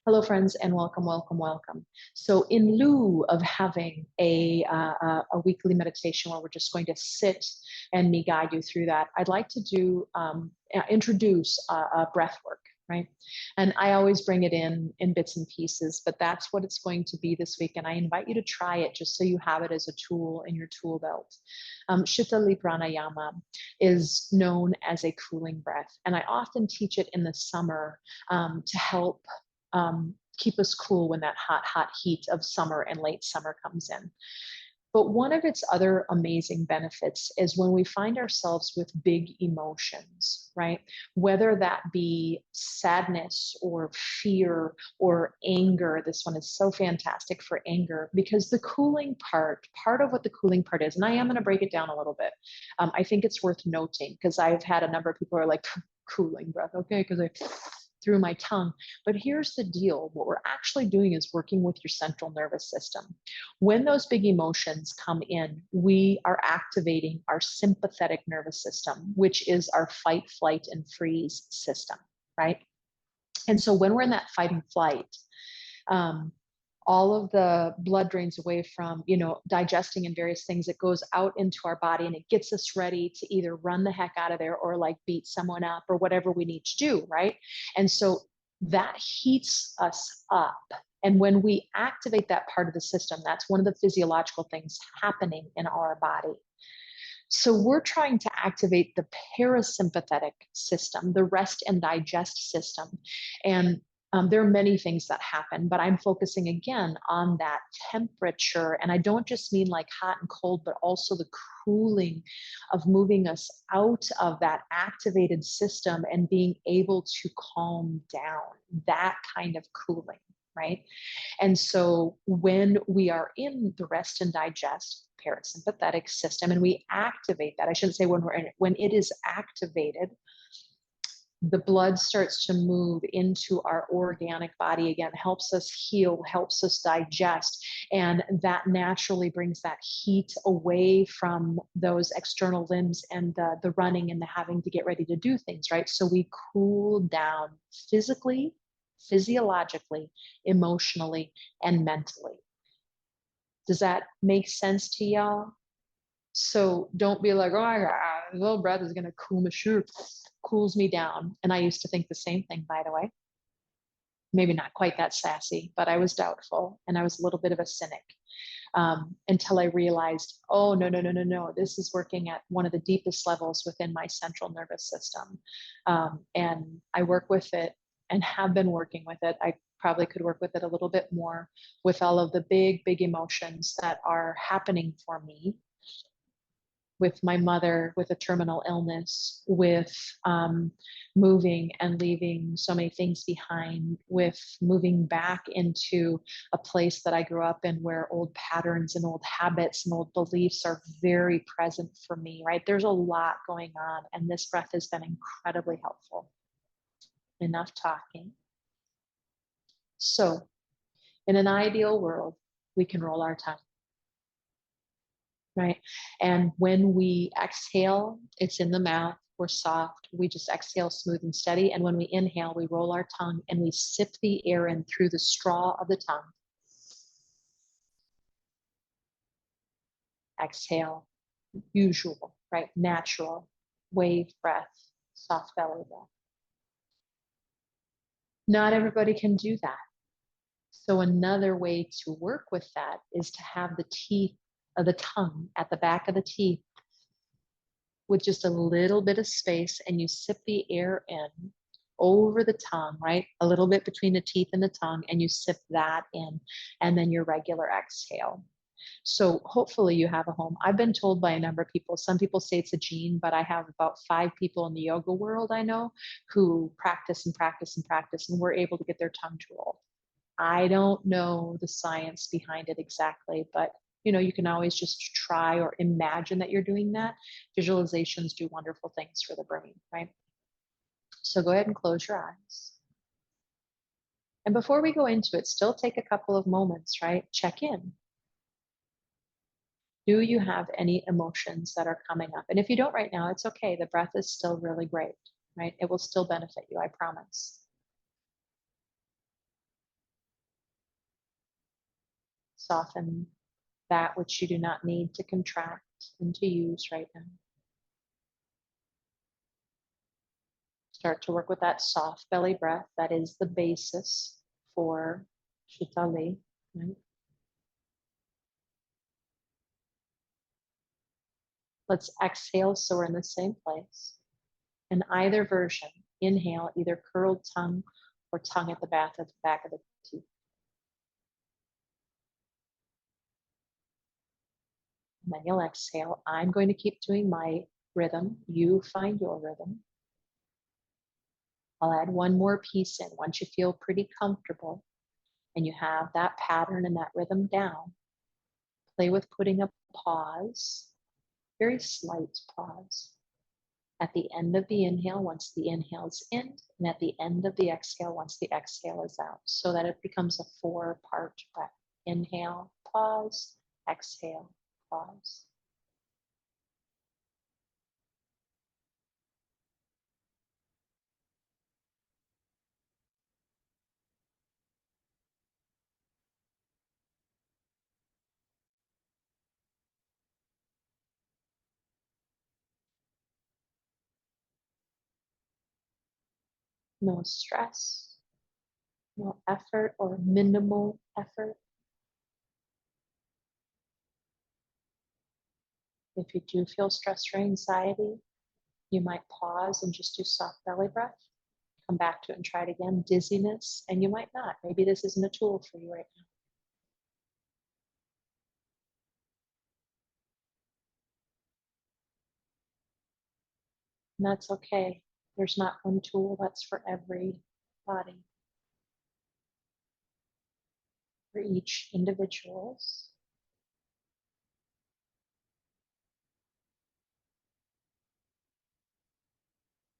Hello, friends, and welcome, welcome, welcome. So, in lieu of having a weekly meditation where we're just going to sit and me guide you through that, I'd like to introduce breath work, right? And I always bring it in bits and pieces, but that's what it's going to be this week. And I invite you to try it just so you have it as a tool in your tool belt. Sheetali Pranayama is known as a cooling breath, and I often teach it in the summer to help keep us cool when that hot heat of summer and late summer comes in. But one of its other amazing benefits is when we find ourselves with big emotions, right? Whether that be sadness or fear or anger. This one is so fantastic for anger because the cooling part of what the cooling part is, and I am going to break it down a little bit. I think it's worth noting because I've had a number of people who are like, cooling breath, okay, because I through my tongue. But here's the deal. What we're actually doing is working with your central nervous system. When those big emotions come in, we are activating our sympathetic nervous system, which is our fight, flight, and freeze system, right? And so when we're in that fight and flight, all of the blood drains away from, digesting and various things. It goes out into our body and it gets us ready to either run the heck out of there or like beat someone up or whatever we need to do, right? And so that heats us up. And when we activate that part of the system, that's one of the physiological things happening in our body. So we're trying to activate the parasympathetic system, the rest and digest system. And there are many things that happen, but I'm focusing again on that temperature. And I don't just mean like hot and cold, but also the cooling of moving us out of that activated system and being able to calm down, that kind of cooling, right? And so when we are in the rest and digest parasympathetic system and we activate that, I shouldn't say when we're in it, when it is activated, the blood starts to move into our organic body again, helps us heal, helps us digest, and that naturally brings that heat away from those external limbs and the running and the having to get ready to do things, right? So we cool down physically, physiologically, emotionally, and mentally. Does that make sense to y'all? So don't be like, oh, a little breath is going to cool my shoe. Cools me down. And I used to think the same thing, by the way. Maybe not quite that sassy, but I was doubtful and I was a little bit of a cynic until I realized, oh, no. This is working at one of the deepest levels within my central nervous system. And I work with it and have been working with it. I probably could work with it a little bit more with all of the big emotions that are happening for me, with my mother with a terminal illness, with moving and leaving so many things behind, with moving back into a place that I grew up in where old patterns and old habits and old beliefs are very present for me, right? There's a lot going on, and this breath has been incredibly helpful. Enough talking. So, in an ideal world, we can roll our tongue. Right? And when we exhale, it's in the mouth, we're soft, we just exhale smooth and steady. And when we inhale, we roll our tongue and we sip the air in through the straw of the tongue. Exhale, usual, right? Natural, wave breath, soft belly breath. Not everybody can do that. So another way to work with that is to have the teeth of the tongue at the back of the teeth with just a little bit of space, and you sip the air in over the tongue, right? A little bit between the teeth and the tongue, and you sip that in, and then your regular exhale. So hopefully you have a home. I've been told by a number of people, some people say it's a gene, but I have about 5 people in the yoga world I know who practice and practice and practice, and were able to get their tongue to roll. I don't know the science behind it exactly, but you can always just try or imagine that you're doing that. Visualizations do wonderful things for the brain, right? So go ahead and close your eyes. And before we go into it, still take a couple of moments, right? Check in. Do you have any emotions that are coming up? And if you don't right now, it's okay. The breath is still really great, right? It will still benefit you, I promise. Soften that which you do not need to contract and to use right now. Start to work with that soft belly breath. That is the basis for Sheetali, right? Let's exhale so we're in the same place. In either version, inhale, either curled tongue or tongue at the back of the teeth. And then you'll exhale. I'm going to keep doing my rhythm. You find your rhythm. I'll add one more piece in. Once you feel pretty comfortable and you have that pattern and that rhythm down, play with putting a pause, very slight pause, at the end of the inhale once the inhale's in, and at the end of the exhale once the exhale is out, so that it becomes a 4-part breath. Inhale, pause, exhale, pause. No stress, no effort or minimal effort. If you do feel stress or anxiety, you might pause and just do soft belly breath. Come back to it and try it again. Dizziness, and you might not. Maybe this isn't a tool for you right now. And that's okay. There's not one tool that's for every body, for each individual's.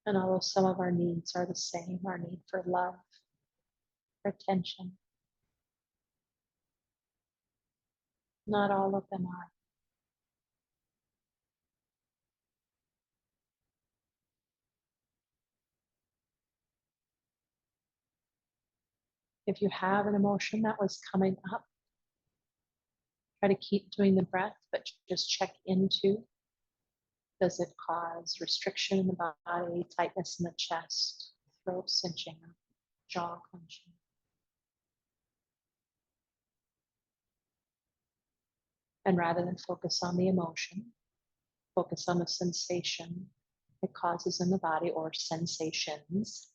And although some of our needs are the same, our need for love, for attention, not all of them are. If you have an emotion that was coming up, try to keep doing the breath, but just check into, does it cause restriction in the body, tightness in the chest, throat cinching, jaw clenching? And rather than focus on the emotion, focus on the sensation it causes in the body or sensations,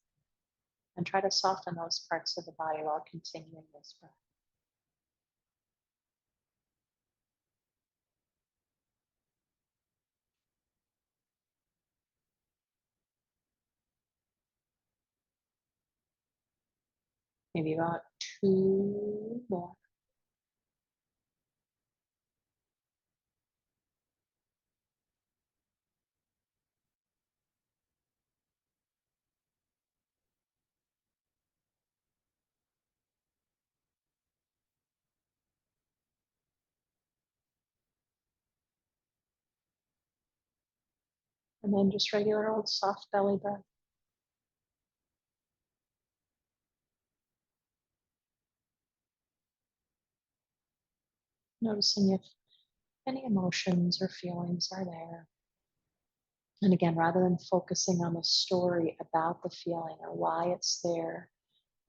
and try to soften those parts of the body while continuing this breath. Maybe about 2 more. And then just regular old soft belly breath. Noticing if any emotions or feelings are there. And again, rather than focusing on the story about the feeling or why it's there,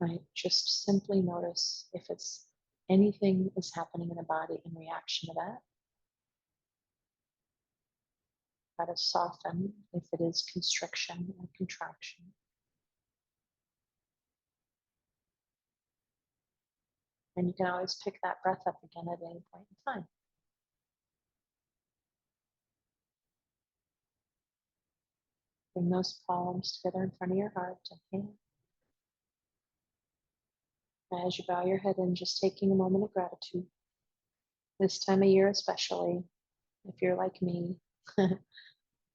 right? Just simply notice if it's anything is happening in the body in reaction to that. Try to soften if it is constriction or contraction. And you can always pick that breath up again at any point in time. Bring those palms together in front of your heart and hand. As you bow your head in, just taking a moment of gratitude. This time of year especially, if you're like me,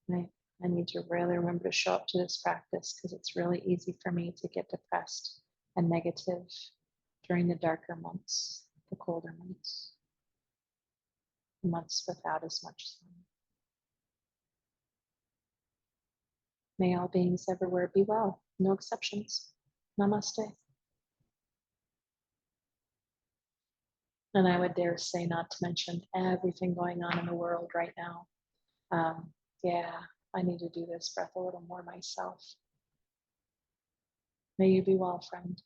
right, I need to really remember to show up to this practice because it's really easy for me to get depressed and negative during the darker months, the colder months, months without as much sun. May all beings everywhere be well, no exceptions. Namaste. And I would dare say, not to mention everything going on in the world right now. Yeah, I need to do this breath a little more myself. May you be well, friend.